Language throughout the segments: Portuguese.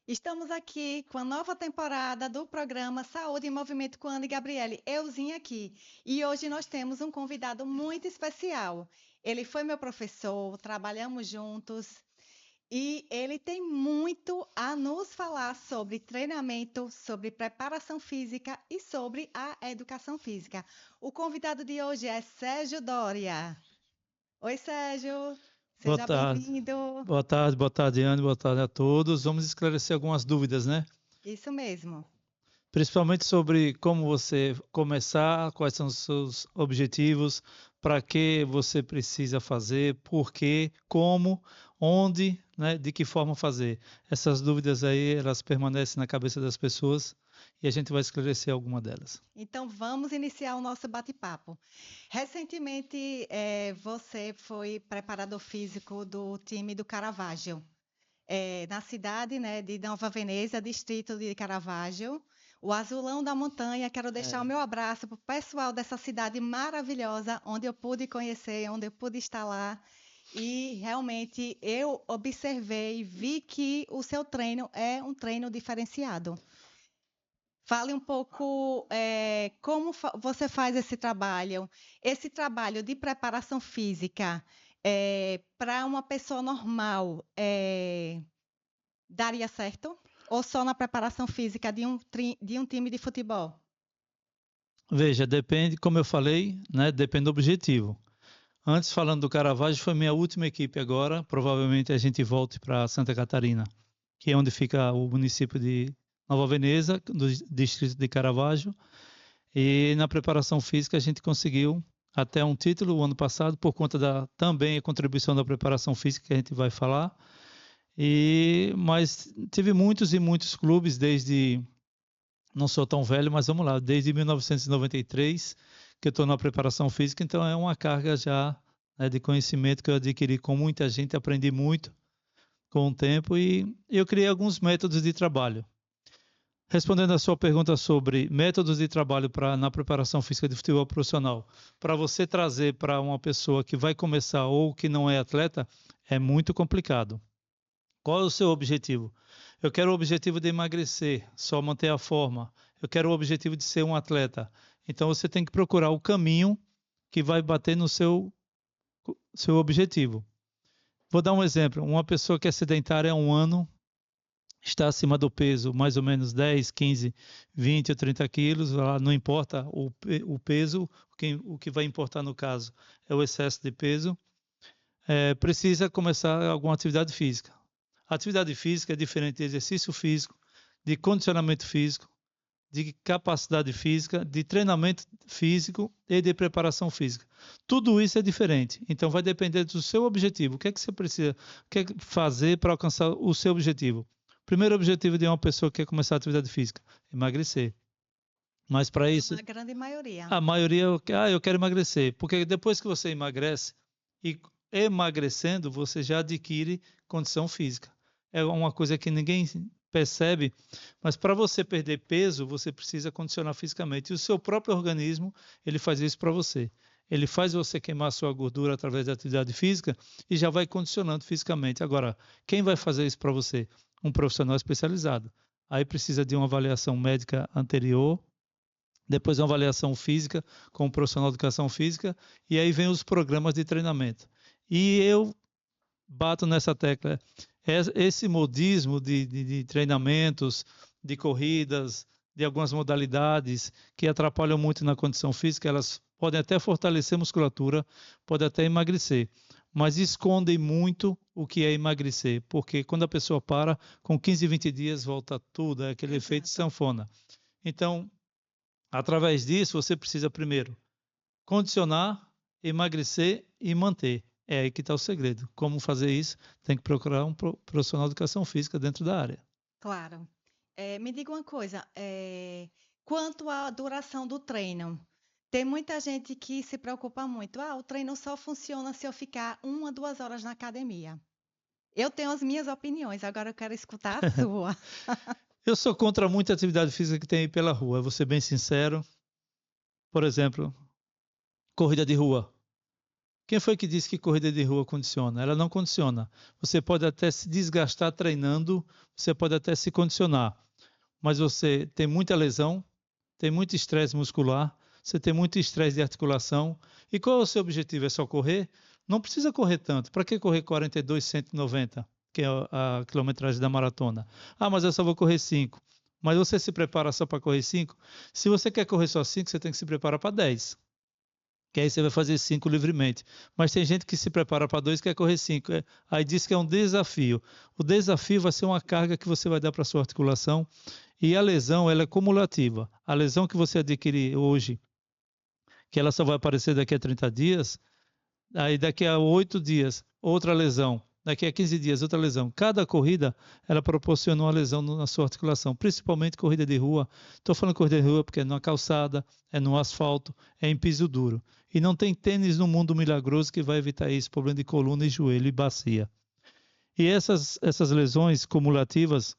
Estamos aqui com a nova temporada do programa Saúde em Movimento com Ana e Gabriele, euzinha aqui. E hoje nós temos um convidado muito especial. Ele foi meu professor, trabalhamos juntos e ele tem muito a nos falar sobre treinamento, sobre preparação física e sobre a educação física. O convidado de hoje é Sérgio Doria. Oi, Sérgio, Boa seja tarde. bem-vindo. Boa tarde, Anne, boa tarde a todos. Vamos esclarecer algumas dúvidas, né? Isso mesmo. Principalmente sobre como você começar, quais são os seus objetivos, para que você precisa fazer, por quê, como, onde, né? De que forma fazer. Essas dúvidas aí, elas permanecem na cabeça das pessoas e a gente vai esclarecer alguma delas. Então, vamos iniciar o nosso bate-papo. Recentemente, você foi preparador físico do time do Caravaggio, na cidade, né, de Nova Veneza, distrito de Caravaggio, o Azulão da Montanha. Quero deixar o É. meu abraço para o pessoal dessa cidade maravilhosa, onde eu pude conhecer, onde eu pude estar lá. E realmente eu observei, vi que o seu treino é um treino diferenciado. Fale um pouco, como você faz esse trabalho de preparação física, para uma pessoa normal, daria certo? Ou só na preparação física de um time de futebol? Veja, depende, como eu falei, né? Depende do objetivo. Antes, falando do Caravaggio, foi minha última equipe agora. Provavelmente a gente volte para Santa Catarina, que é onde fica o município de Nova Veneza, do distrito de Caravaggio. E na preparação física a gente conseguiu até um título o ano passado, por conta da também a contribuição da preparação física que a gente vai falar. Mas tive muitos e muitos clubes desde, não sou tão velho, mas vamos lá, desde 1993 que eu estou na preparação física, então é uma carga já, né, de conhecimento que eu adquiri com muita gente, aprendi muito com o tempo e eu criei alguns métodos de trabalho. Respondendo a sua pergunta sobre métodos de trabalho na preparação física de futebol profissional, para você trazer para uma pessoa que vai começar ou que não é atleta, é muito complicado. Qual é o seu objetivo? Eu quero o objetivo de emagrecer, só manter a forma. Eu quero o objetivo de ser um atleta. Então você tem que procurar o caminho que vai bater no seu objetivo. Vou dar um exemplo. Uma pessoa que é sedentária há um ano, está acima do peso, mais ou menos 10, 15, 20 ou 30 quilos, não importa o peso, o que vai importar no caso é o excesso de peso, precisa começar alguma atividade física. A atividade física é diferente de exercício físico, de condicionamento físico, de capacidade física, de treinamento físico e de preparação física. Tudo isso é diferente. Então vai depender do seu objetivo. O que é que você precisa fazer para alcançar o seu objetivo? O primeiro objetivo de uma pessoa que quer começar a atividade física, emagrecer. Mas para É isso, uma grande maioria. a maioria, eu quero emagrecer, porque depois que você emagrece e emagrecendo, você já adquire condição física. É uma coisa que ninguém percebe, mas para você perder peso, você precisa condicionar fisicamente. E o seu próprio organismo, ele faz isso para você. Ele faz você queimar sua gordura através da atividade física e já vai condicionando fisicamente. Agora, quem vai fazer isso para você? Um profissional especializado. Aí precisa de uma avaliação médica anterior, depois uma avaliação física com um profissional de educação física, e aí vem os programas de treinamento. E eu bato nessa tecla. Esse modismo de treinamentos, de corridas, de algumas modalidades que atrapalham muito na condição física, elas podem até fortalecer a musculatura, podem até emagrecer, mas escondem muito o que é emagrecer, porque quando a pessoa para, com 15, 20 dias volta tudo, é aquele efeito Exato. sanfona. Então, através disso, você precisa primeiro condicionar, emagrecer e manter. É aí que está o segredo. Como fazer isso? Tem que procurar um profissional de educação física dentro da área. Claro. Me diga uma coisa, quanto à duração do treino, tem muita gente que se preocupa muito. Ah, o treino só funciona se eu ficar 1 a 2 horas na academia. Eu tenho as minhas opiniões, agora eu quero escutar a sua. Eu sou contra muita atividade física que tem aí pela rua, vou ser bem sincero. Por exemplo, corrida de rua. Quem foi que disse que corrida de rua condiciona? Ela não condiciona. Você pode até se desgastar treinando, você pode até se condicionar, mas você tem muita lesão, tem muito estresse muscular, você tem muito estresse de articulação. E qual é o seu objetivo? É só correr? Não precisa correr tanto. Para que correr 42,190, que é a quilometragem da maratona? Ah, mas eu só vou correr 5. Mas você se prepara só para correr 5? Se você quer correr só 5, você tem que se preparar para 10. Que aí você vai fazer 5 livremente. Mas tem gente que se prepara para 2 e quer correr 5. Aí diz que é um desafio. O desafio vai ser uma carga que você vai dar para a sua articulação. E a lesão, ela é cumulativa. A lesão que você adquirir hoje, que ela só vai aparecer daqui a 30 dias, aí daqui a 8 dias, outra lesão. Daqui a 15 dias, outra lesão. Cada corrida, ela proporciona uma lesão na sua articulação, principalmente corrida de rua. Estou falando corrida de rua porque é numa calçada, é no asfalto, é em piso duro. E não tem tênis no mundo milagroso que vai evitar isso, problema de coluna e joelho e bacia. E essas lesões cumulativas,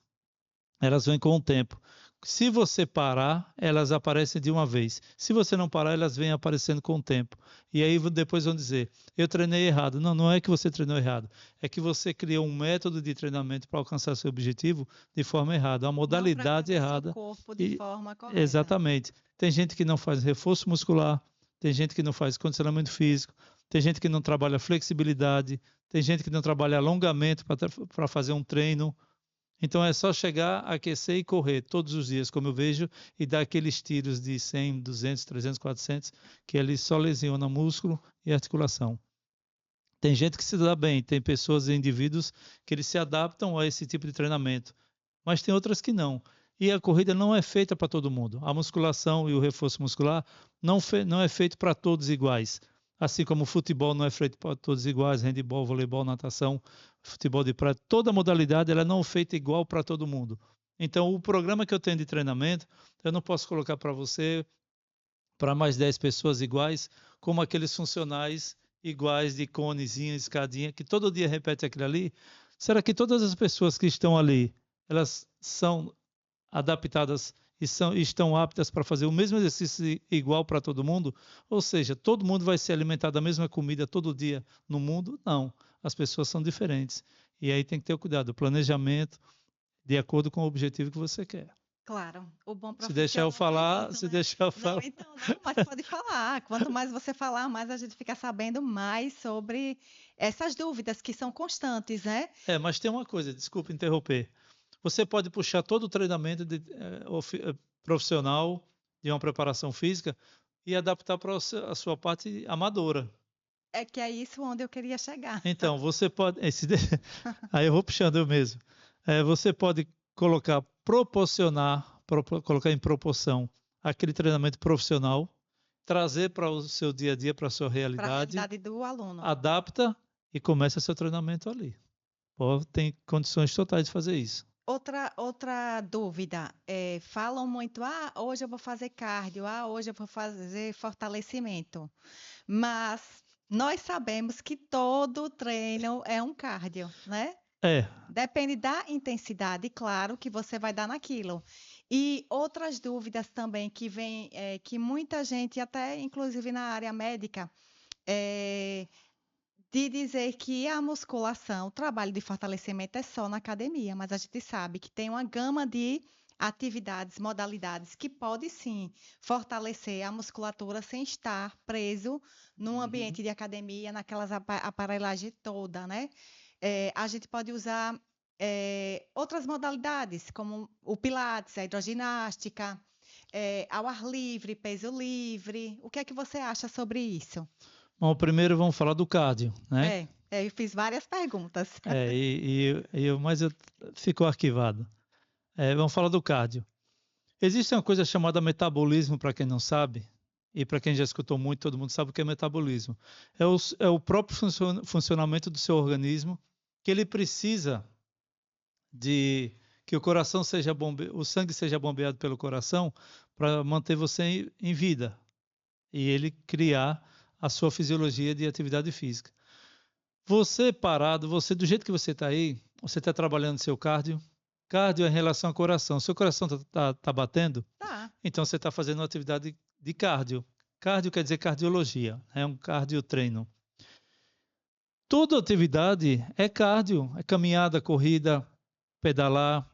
elas vêm com o tempo. Se você parar, elas aparecem de uma vez. Se você não parar, elas vêm aparecendo com o tempo. E aí depois vão dizer, eu treinei errado. Não, não é que você treinou errado. É que você criou um método de treinamento para alcançar seu objetivo de forma errada, uma modalidade errada. O corpo de forma correta. Exatamente. Tem gente que não faz reforço muscular, tem gente que não faz condicionamento físico, tem gente que não trabalha flexibilidade, tem gente que não trabalha alongamento para fazer um treino. Então é só chegar, aquecer e correr todos os dias, como eu vejo, e dar aqueles tiros de 100, 200, 300, 400, que ele só lesiona músculo e articulação. Tem gente que se dá bem, tem pessoas e indivíduos que eles se adaptam a esse tipo de treinamento, mas tem outras que não. E a corrida não é feita para todo mundo. A musculação e o reforço muscular não é feito para todos iguais. Assim como o futebol não é feito para todos iguais, handebol, voleibol, natação, futebol de praia, toda modalidade ela não é feita igual para todo mundo. Então, o programa que eu tenho de treinamento, eu não posso colocar para você, para mais 10 pessoas iguais, como aqueles funcionais iguais de conezinho, escadinha, que todo dia repete aquilo ali. Será que todas as pessoas que estão ali, elas são adaptadas e estão aptas para fazer o mesmo exercício igual para todo mundo? Ou seja, todo mundo vai se alimentar da mesma comida todo dia no mundo? Não. As pessoas são diferentes. E aí tem que ter cuidado, o planejamento de acordo com o objetivo que você quer. Claro, o bom Se deixar eu falar, isso, né? falar. Não, então não, mas pode falar. Quanto mais você falar, mais a gente fica sabendo mais sobre essas dúvidas que são constantes, né? Mas tem uma coisa, desculpa interromper. Você pode puxar todo o treinamento profissional de uma preparação física e adaptar para a sua parte amadora. É que é isso onde eu queria chegar. Então, você pode. Aí eu vou puxando eu mesmo. Você pode colocar em proporção aquele treinamento profissional, trazer para o seu dia a dia, para a sua Para a realidade. realidade do aluno. Adapta e começa seu treinamento ali. Tem condições totais de fazer isso. Outra dúvida, falam muito, hoje eu vou fazer cardio, hoje eu vou fazer fortalecimento, mas nós sabemos que todo treino é um cardio, né? Depende da intensidade, claro, que você vai dar naquilo. E outras dúvidas também que vem, que muita gente, até inclusive na área médica, de dizer que a musculação, o trabalho de fortalecimento é só na academia, mas a gente sabe que tem uma gama de atividades, modalidades que pode sim fortalecer a musculatura sem estar preso num ambiente de academia, naquelas aparelhagem toda, né? A gente pode usar outras modalidades, como o pilates, a hidroginástica, ao ar livre, peso livre. O que é que você acha sobre isso? Bom, primeiro vamos falar do cardio, né? Eu fiz várias perguntas. Mas ficou arquivado. Vamos falar do cardio. Existe uma coisa chamada metabolismo, para quem não sabe, e para quem já escutou muito, todo mundo sabe o que é metabolismo. É o próprio funcionamento do seu organismo, que ele precisa de que o coração o sangue seja bombeado pelo coração para manter você em vida e ele criar a sua fisiologia de atividade física. Você parado, você do jeito que você está aí, você está trabalhando seu cardio. Cardio é em relação ao coração. Seu coração tá batendo? Tá. Então você está fazendo uma atividade de cardio. Cardio quer dizer cardiologia, é um cardio treino. Toda atividade é cardio, é caminhada, corrida, pedalar,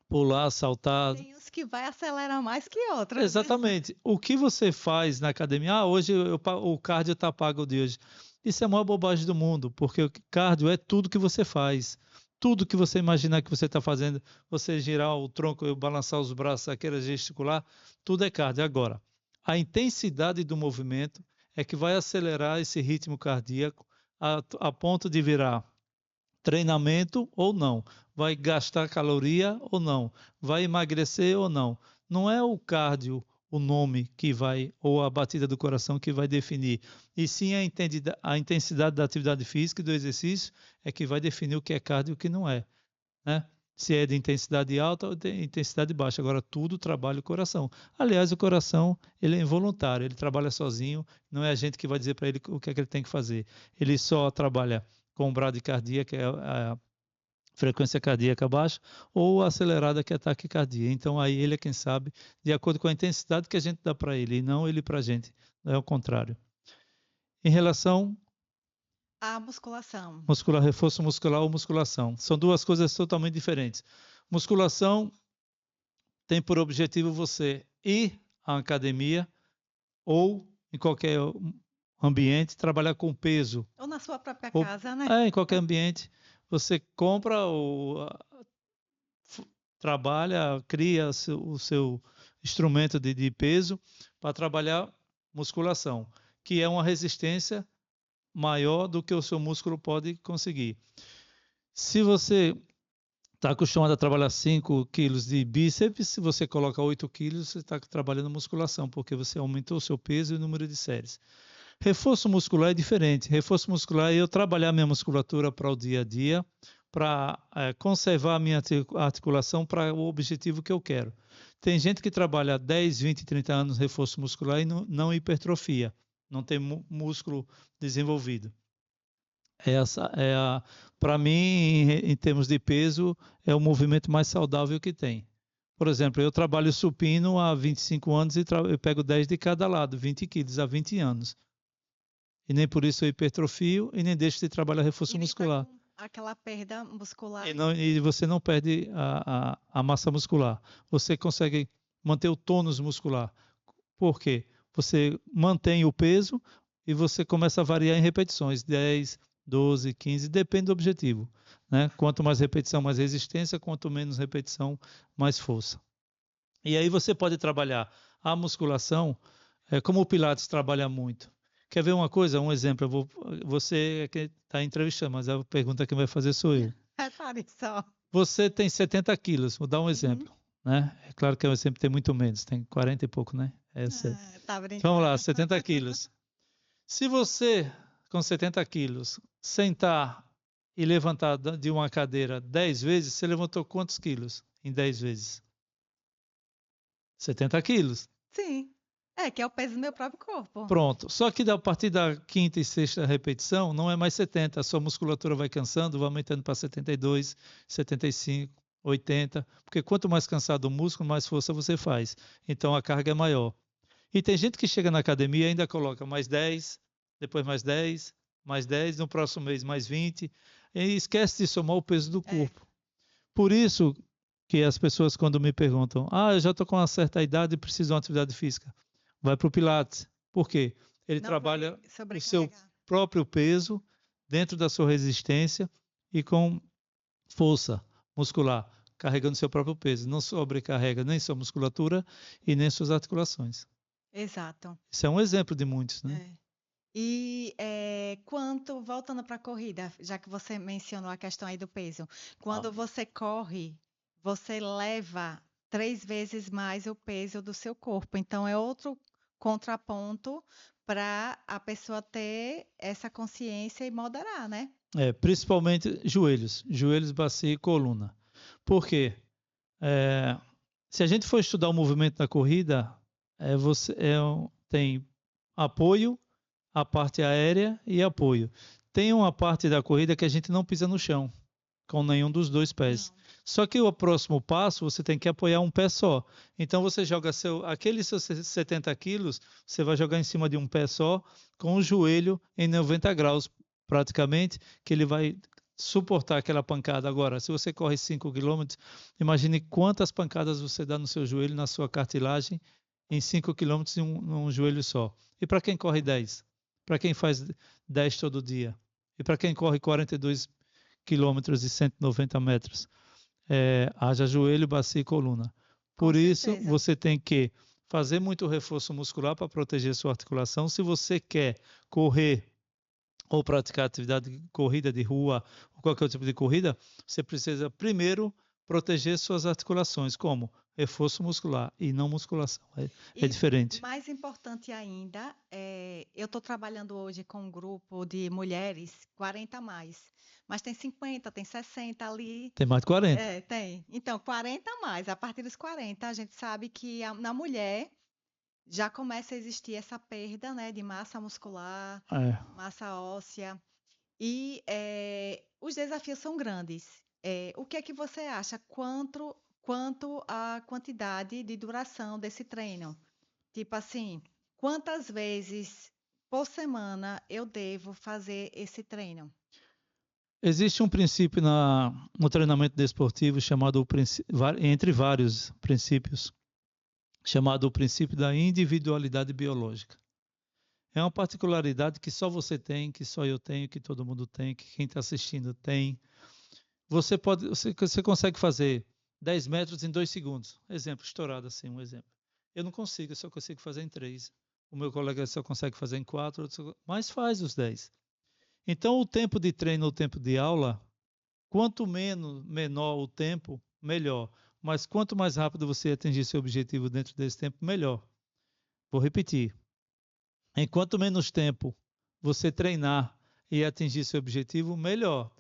pular, saltar. Tem uns que vai acelerar mais que outros. Exatamente. O que você faz na academia? Ah, hoje o cardio está pago de hoje. Isso é a maior bobagem do mundo, porque o cardio é tudo que você faz. Tudo que você imaginar que você está fazendo, você girar o tronco, balançar os braços, aquela gesticular, tudo é cardio. Agora, a intensidade do movimento é que vai acelerar esse ritmo cardíaco a ponto de virar treinamento ou não, vai gastar caloria ou não, vai emagrecer ou não. Não é o cardio, o nome que vai, ou a batida do coração que vai definir, e sim a intensidade da atividade física e do exercício é que vai definir o que é cardio e o que não é, né? Se é de intensidade alta ou de intensidade baixa. Agora, tudo trabalha o coração. Aliás, o coração, ele é involuntário, ele trabalha sozinho, não é a gente que vai dizer para ele o que é que ele tem que fazer. Ele só trabalha com bradicardia, que é a frequência cardíaca baixa, ou acelerada, que é a taquicardia. Então, aí ele é quem sabe, de acordo com a intensidade que a gente dá para ele, e não ele para a gente. É o contrário. Em relação A musculação. muscular, reforço muscular ou musculação. São duas coisas totalmente diferentes. Musculação tem por objetivo você ir à academia ou em qualquer ambiente trabalhar com peso. Ou na sua própria Ou, casa, né? em qualquer ambiente. Você compra ou trabalha, cria o seu instrumento de peso para trabalhar musculação, que é uma resistência maior do que o seu músculo pode conseguir. Se você está acostumado a trabalhar 5 quilos de bíceps, se você coloca 8 quilos, você está trabalhando musculação, porque você aumentou o seu peso e o número de séries. Reforço muscular é diferente. Reforço muscular é eu trabalhar minha musculatura para o dia a dia, para conservar a minha articulação para o objetivo que eu quero. Tem gente que trabalha 10, 20, 30 anos reforço muscular e não hipertrofia, não tem músculo desenvolvido. Para mim, em termos de peso, é o movimento mais saudável que tem. Por exemplo, eu trabalho supino há 25 anos e eu pego 10 de cada lado, 20 quilos há 20 anos. E nem por isso eu hipertrofio e nem deixo de trabalhar reforço muscular. Tá aquela perda muscular. E você não perde a massa muscular. Você consegue manter o tônus muscular. Por quê? Você mantém o peso e você começa a variar em repetições, 10, 12, 15, depende do objetivo, né? Quanto mais repetição, mais resistência, quanto menos repetição, mais força. E aí você pode trabalhar a musculação, como o Pilates trabalha muito. Quer ver uma coisa? Um exemplo. Você é que está entrevistando, mas a pergunta que vai fazer sou eu. Repare só. Você tem 70 quilos, vou dar um exemplo. Né? É claro que o exemplo tem muito menos, tem 40 e pouco, né? Tá brincando. Vamos lá, 70 quilos. Se você, com 70 quilos, sentar e levantar de uma cadeira 10 vezes, você levantou quantos quilos em 10 vezes? 70 quilos. Sim. Que é o peso do meu próprio corpo. Pronto. Só que a partir da quinta e sexta repetição, não é mais 70. A sua musculatura vai cansando, vai aumentando para 72, 75, 80. Porque quanto mais cansado o músculo, mais força você faz. Então a carga é maior. E tem gente que chega na academia e ainda coloca mais 10, depois mais 10, mais 10, no próximo mês mais 20. E esquece de somar o peso do corpo. Por isso que as pessoas, quando me perguntam, eu já estou com uma certa idade e preciso de uma atividade física. Vai para o Pilates. Por quê? Ele trabalha o seu próprio peso dentro da sua resistência e com força muscular, carregando seu próprio peso. Não sobrecarrega nem sua musculatura e nem suas articulações. Exato. Isso é um exemplo de muitos, né? E voltando para a corrida, já que você mencionou a questão aí do peso, quando você corre, você leva 3 vezes mais o peso do seu corpo. Então, é outro contraponto para a pessoa ter essa consciência e moderar, né? Principalmente joelhos, bacia e coluna. Por quê? Se a gente for estudar o movimento da corrida, tem apoio, a parte aérea e apoio. Tem uma parte da corrida que a gente não pisa no chão, com nenhum dos dois pés. Não. Só que o próximo passo, você tem que apoiar um pé só. Então, você joga aqueles seus 70 quilos, você vai jogar em cima de um pé só, com o joelho em 90 graus praticamente, que ele vai suportar aquela pancada. Agora, se você corre 5 quilômetros, imagine quantas pancadas você dá no seu joelho, na sua cartilagem, em 5 quilômetros em um joelho só. E para quem corre 10? Para quem faz 10 todo dia? E para quem corre 42 quilômetros e 190 metros? Haja joelho, bacia e coluna. Com Por isso, certeza. você tem que fazer muito reforço muscular para proteger sua articulação. Se você quer correr ou praticar atividade de corrida de rua ou qualquer outro tipo de corrida, você precisa primeiro proteger suas articulações, como reforço muscular e não musculação. É E diferente. mais importante ainda, eu estou trabalhando hoje com um grupo de mulheres 40 a mais, mas tem 50, tem 60 ali. Tem mais de 40. Tem. Então, 40 a mais. A partir dos 40, a gente sabe que na mulher já começa a existir essa perda, né, de massa muscular, É. massa óssea. E os desafios são grandes. O que é que você acha quanto à quantidade de duração desse treino? Tipo assim, quantas vezes por semana eu devo fazer esse treino? Existe um princípio no treinamento desportivo chamado, entre vários princípios, chamado o princípio da individualidade biológica. É uma particularidade que só você tem, que só eu tenho, que todo mundo tem, que quem está assistindo tem. Você consegue fazer 10 metros em 2 segundos. Exemplo, estourado assim, um exemplo. Eu não consigo, eu só consigo fazer em 3. O meu colega só consegue fazer em 4, mas faz os 10. Então, o tempo de treino, o tempo de aula, quanto menor o tempo, melhor. Mas quanto mais rápido você atingir seu objetivo dentro desse tempo, melhor. Vou repetir. Enquanto menos tempo você treinar e atingir seu objetivo, melhor.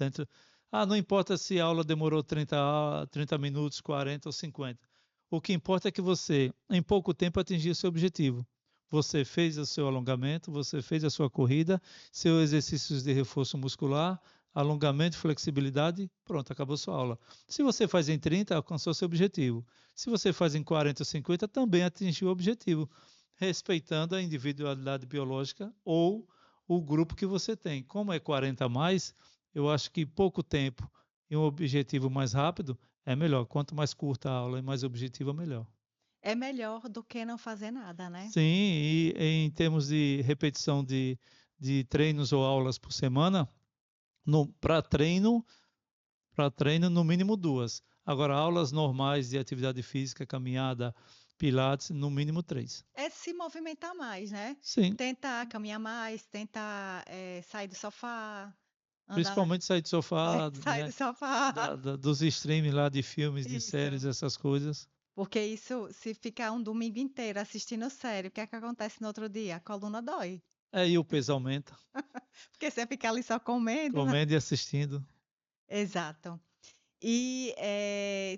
Não importa se a aula demorou 30 minutos, 40 ou 50. O que importa é que você, em pouco tempo, atingiu seu objetivo. Você fez o seu alongamento, você fez a sua corrida, seus exercícios de reforço muscular, alongamento, flexibilidade, pronto, acabou sua aula. Se você faz em 30, alcançou seu objetivo. Se você faz em 40 ou 50, também atingiu o objetivo, respeitando a individualidade biológica ou o grupo que você tem. Como é 40 a mais, eu acho que pouco tempo e um objetivo mais rápido é melhor. Quanto mais curta a aula e mais objetivo, melhor. É melhor do que não fazer nada, né? Sim, e em termos de repetição de treinos ou aulas por semana, para treino, no mínimo 2. Agora, aulas normais de atividade física, caminhada, pilates, no mínimo 3. É se movimentar mais, né? Sim, Tentar caminhar mais, tentar sair do sofá, andar, principalmente sair do sofá, sair do né? sofá. Dos streams lá de filmes, de séries, Isso. essas coisas. Porque isso, se ficar um domingo inteiro assistindo série, o que é que acontece no outro dia? A coluna dói. Aí o peso aumenta, Porque você fica ali só comendo, né? comendo e assistindo. Exato. E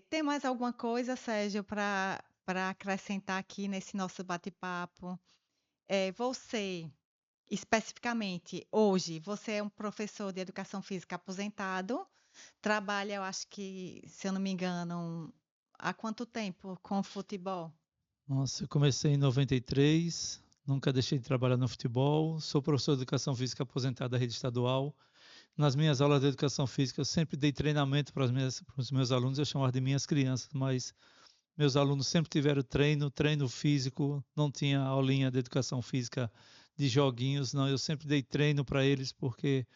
tem mais alguma coisa, Sérgio, para acrescentar aqui nesse nosso bate-papo? Você, especificamente, hoje, você é um professor de educação física aposentado, trabalha, eu acho que, se eu não me engano, há quanto tempo com futebol? Nossa, eu comecei em 93, nunca deixei de trabalhar no futebol, sou professor de educação física aposentado da rede estadual. Nas minhas aulas de educação física, eu sempre dei treinamento para os meus alunos, eu chamava de minhas crianças, mas meus alunos sempre tiveram treino físico, não tinha aulinha de educação física de joguinhos, não, eu sempre dei treino para eles porque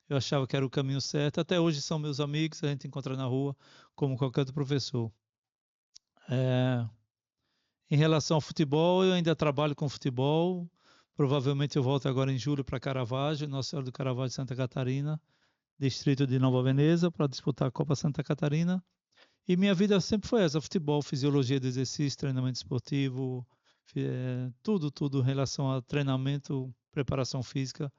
eu achava que era o caminho certo. Até hoje são meus amigos, a gente encontra na rua como qualquer outro professor. É, Em relação ao futebol, eu ainda trabalho com futebol. Provavelmente eu volto agora em julho para Caravaggio, Nossa Senhora do Caravaggio de Santa Catarina, distrito de Nova Veneza, para disputar a Copa Santa Catarina. E minha vida sempre foi essa: futebol, fisiologia de exercício, treinamento esportivo, tudo em relação a treinamento, preparação física,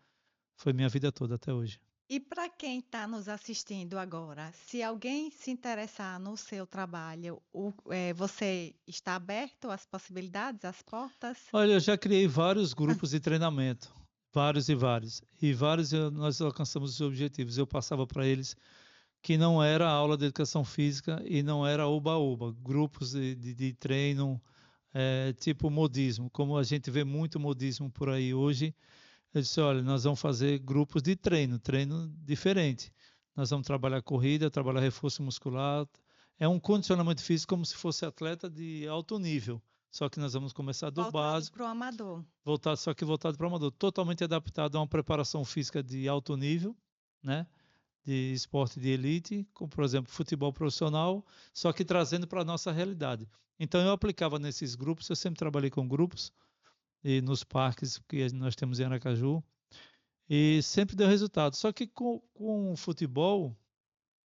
foi minha vida toda até hoje. E para quem está nos assistindo agora, se alguém se interessar no seu trabalho, você está aberto às possibilidades, às portas? Olha, eu já criei vários grupos de treinamento, vários e vários. E vários nós alcançamos os objetivos. Eu passava para eles que não era aula de educação física e não era oba-oba, grupos de treino, tipo modismo. Como a gente vê muito modismo por aí hoje, Eu disse, olha, nós vamos fazer grupos de treino diferente. Nós vamos trabalhar corrida, trabalhar reforço muscular. É um condicionamento físico como se fosse atleta de alto nível. Só que nós vamos começar do Voltado básico, para o amador. só que voltado para o amador. Totalmente adaptado a uma preparação física de alto nível, né? De esporte de elite, como por exemplo futebol profissional, só que trazendo para a nossa realidade. Então eu aplicava nesses grupos, eu sempre trabalhei com grupos, e nos parques que nós temos em Aracaju, e sempre deu resultado. Só que com o futebol,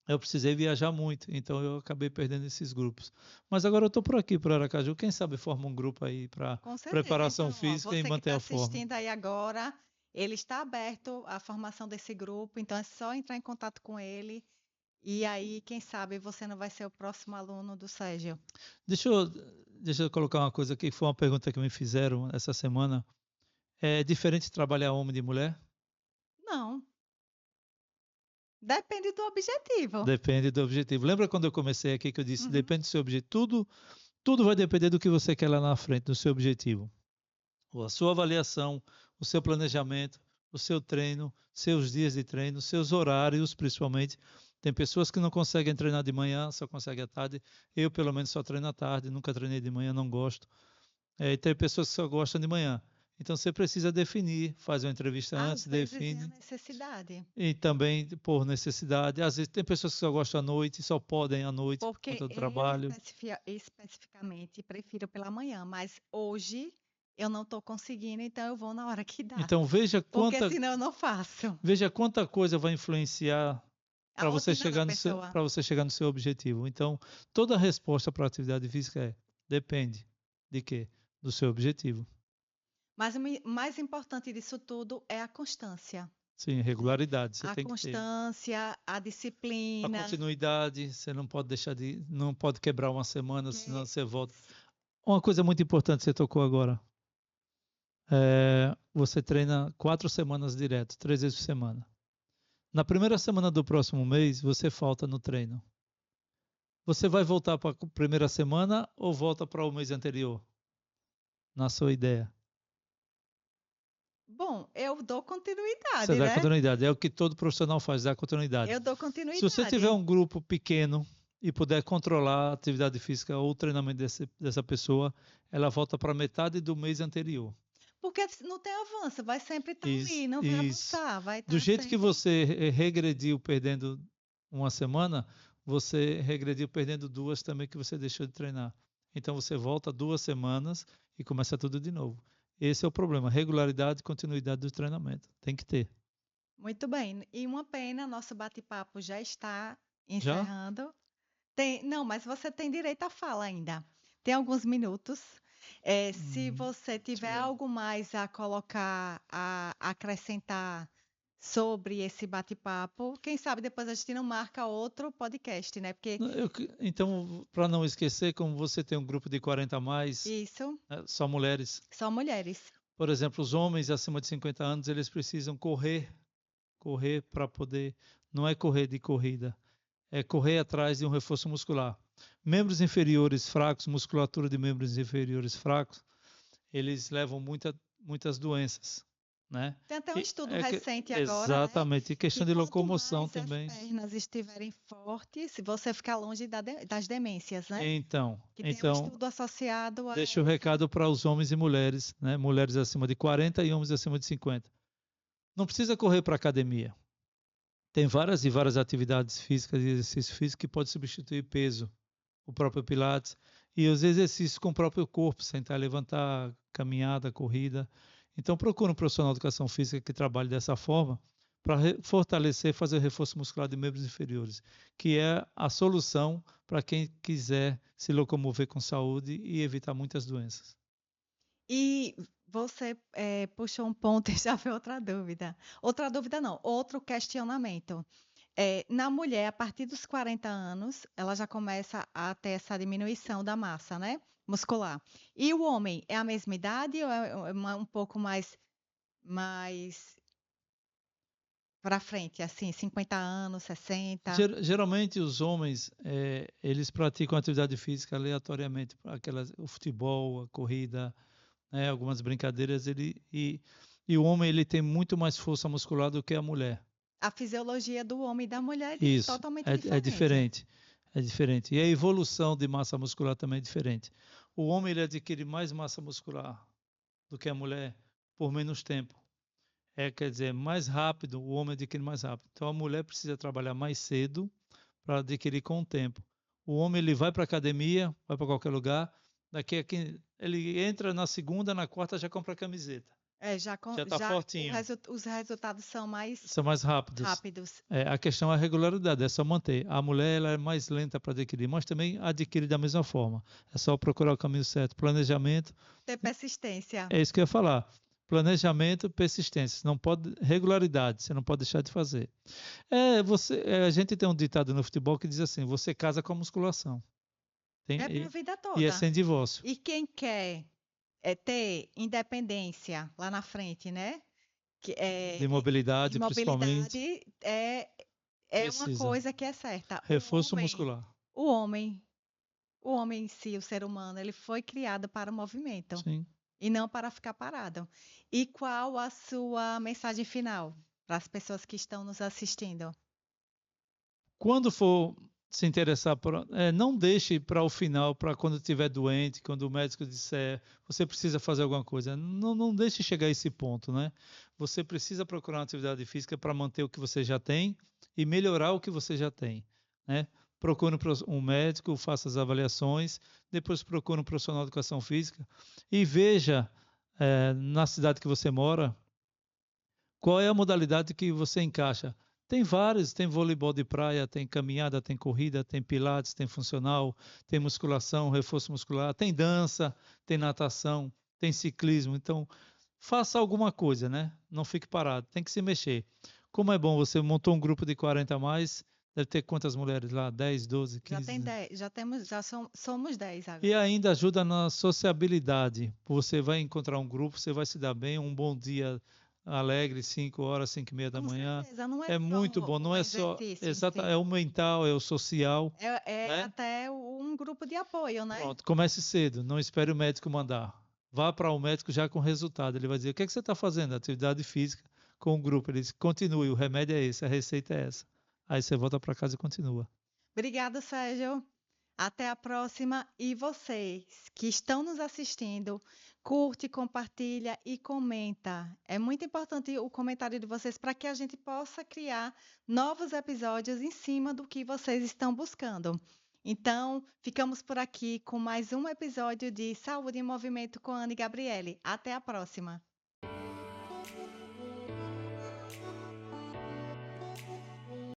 eu precisei viajar muito, então eu acabei perdendo esses grupos. Mas agora eu estou por aqui, por Aracaju, quem sabe forma um grupo aí para Com certeza. preparação Então, ó, física e você que manter está a forma. assistindo aí agora, ele está aberto à formação desse grupo, então é só entrar em contato com ele. E aí, quem sabe você não vai ser o próximo aluno do Sérgio. Deixa eu, deixa eu colocar uma coisa aqui, que foi uma pergunta que me fizeram essa semana. É diferente trabalhar homem de mulher? Não, depende do objetivo. Depende do objetivo. Lembra quando eu comecei aqui que eu disse, Uhum. depende do seu objetivo. Tudo vai depender do que você quer lá na frente, do seu objetivo. A sua avaliação, o seu planejamento, o seu treino, seus dias de treino, seus horários, principalmente. Tem pessoas que não conseguem treinar de manhã, só conseguem à tarde. Eu, pelo menos, só treino à tarde, nunca treinei de manhã, não gosto. E tem pessoas que só gostam de manhã. Então, você precisa definir, faz uma entrevista Às antes, vezes é a define. necessidade. E também por necessidade. Às vezes tem pessoas que só gostam à noite, só podem à noite por Porque conta do eu trabalho. especificamente prefiro pela manhã, mas hoje eu não estou conseguindo, então eu vou na hora que dá. Então Porque senão eu não faço. veja quanta coisa vai influenciar A rotina da pessoa. para você chegar no seu objetivo. Então, toda resposta para a atividade física depende de quê? Do seu objetivo. Mas o mais importante disso tudo é a constância, Sim, né? regularidade, você A tem que ter. constância, a A disciplina. continuidade, você não pode não pode quebrar uma semana, senão Que você volta. Uma coisa muito importante que você tocou agora. Você treina 4 semanas direto, 3 vezes por semana. Na primeira semana do próximo mês, você falta no treino. Você vai voltar para a primeira semana ou volta para o mês anterior? Na sua ideia. Bom, eu dou Você continuidade, dá né? continuidade. É o que todo profissional faz, dá continuidade. Eu dou Se você tiver continuidade. um grupo pequeno e puder controlar a atividade física ou o treinamento dessa pessoa, ela volta para metade do mês anterior. Porque não tem avanço, vai sempre estar Isso, ali, não vai isso. avançar, vai Do estar jeito que sempre. você regrediu perdendo uma semana, você regrediu perdendo 2 também que você deixou de treinar. Então você volta 2 semanas e começa tudo de novo. Esse é o problema, regularidade e continuidade do treinamento. Tem que ter. Muito bem. E uma pena, nosso bate-papo já está Já? encerrando. Não, mas você tem direito à fala ainda. Tem alguns minutos. Se você Deixa eu tiver ver. algo mais a colocar, a acrescentar sobre esse bate-papo, quem sabe depois a gente não marca outro podcast, né? Porque Então, para não esquecer, como você tem um grupo de 40 a mais, isso né, só mulheres, são mulheres. por exemplo, os homens acima de 50 anos, eles precisam correr para poder, não é correr de corrida, é correr atrás de um reforço muscular. Membros inferiores fracos, musculatura de membros inferiores fracos, eles levam muitas doenças, né? Tem até um estudo recente agora, né? Exatamente, e Que questão de quanto locomoção mais as também. pernas estiverem fortes, você fica longe das demências, né? Então, Que tem um então estudo associado a deixa o recado para os homens e mulheres, né? Mulheres acima de 40 e homens acima de 50. Não precisa correr para academia. Tem várias e várias atividades físicas e exercício físico que pode substituir peso, o próprio Pilates e os exercícios com o próprio corpo, sentar, levantar, caminhada, corrida. Então procure um profissional de educação física que trabalhe dessa forma para fortalecer, fazer reforço muscular de membros inferiores, que é a solução para quem quiser se locomover com saúde e evitar muitas doenças. E você puxou um ponto e já veio outra dúvida. Outra dúvida não, outro questionamento. Na mulher, a partir dos 40 anos, ela já começa a ter essa diminuição da massa, né? Muscular. E o homem, é a mesma idade ou é um pouco mais para frente, assim, 50 anos, 60? Geralmente os homens eles praticam atividade física aleatoriamente, o futebol, a corrida, né, algumas brincadeiras. e o homem ele tem muito mais força muscular do que a mulher. A fisiologia do homem e da mulher é Isso, totalmente é diferente. diferente. É diferente. E a evolução de massa muscular também é diferente. O homem ele adquire mais massa muscular do que a mulher por menos tempo. Quer dizer, mais rápido, o homem adquire mais rápido. Então a mulher precisa trabalhar mais cedo para adquirir com o tempo. O homem ele vai para a academia, vai para qualquer lugar, daqui a ele entra na segunda, na quarta já compra a camiseta. Já está fortinho. Os resultados são mais São mais rápidos. rápidos. A questão é a regularidade, é só manter. A mulher ela é mais lenta para adquirir, mas também adquire da mesma forma. É só procurar o caminho certo. Planejamento. Ter persistência. É isso que eu ia falar. Planejamento, persistência. Não pode regularidade. Você não pode deixar de fazer. A gente tem um ditado no futebol que diz assim: você casa com a musculação. É para a vida E é toda. sem divórcio. E quem quer ter independência lá na frente, né? De mobilidade, principalmente. Mobilidade é uma Precisa. coisa que é certa. Reforço muscular. O homem em si, o ser humano, ele foi criado para o movimento Sim. e não para ficar parado. E qual a sua mensagem final para as pessoas que estão nos assistindo? Quando for se interessar não deixe para o final, para quando estiver doente, quando o médico disser você precisa fazer alguma coisa. Não deixe chegar a esse ponto, né? Você precisa procurar uma atividade física para manter o que você já tem e melhorar o que você já tem, né? Procure um médico, faça as avaliações, depois procure um profissional de educação física e veja na cidade que você mora qual é a modalidade que você encaixa. Tem vários, tem voleibol de praia, tem caminhada, tem corrida, tem pilates, tem funcional, tem musculação, reforço muscular, tem dança, tem natação, tem ciclismo. Então, faça alguma coisa, né? Não fique parado, tem que se mexer. Como é bom, você montou um grupo de 40 a mais, deve ter quantas mulheres lá? 10, 12, 15? Já tem 10, somos 10 agora. E ainda ajuda na sociabilidade. Você vai encontrar um grupo, você vai se dar bem, um bom dia alegre, 5 horas, 5 e meia da manhã. Certeza, não É muito bom, não é só é o mental, é o social. É né? até um grupo de apoio, né? Pronto, comece cedo, não espere o médico mandar. Vá para o médico já com resultado. Ele vai dizer: o que é que você está fazendo? Atividade física com o grupo. Ele diz: continue, o remédio é esse, a receita é essa. Aí você volta para casa e continua. Obrigada, Sérgio. Até a próxima. E vocês que estão nos assistindo, curte, compartilha e comenta. É muito importante o comentário de vocês para que a gente possa criar novos episódios em cima do que vocês estão buscando. Então, ficamos por aqui com mais um episódio de Saúde em Movimento com Ana e Gabriele. Até a próxima.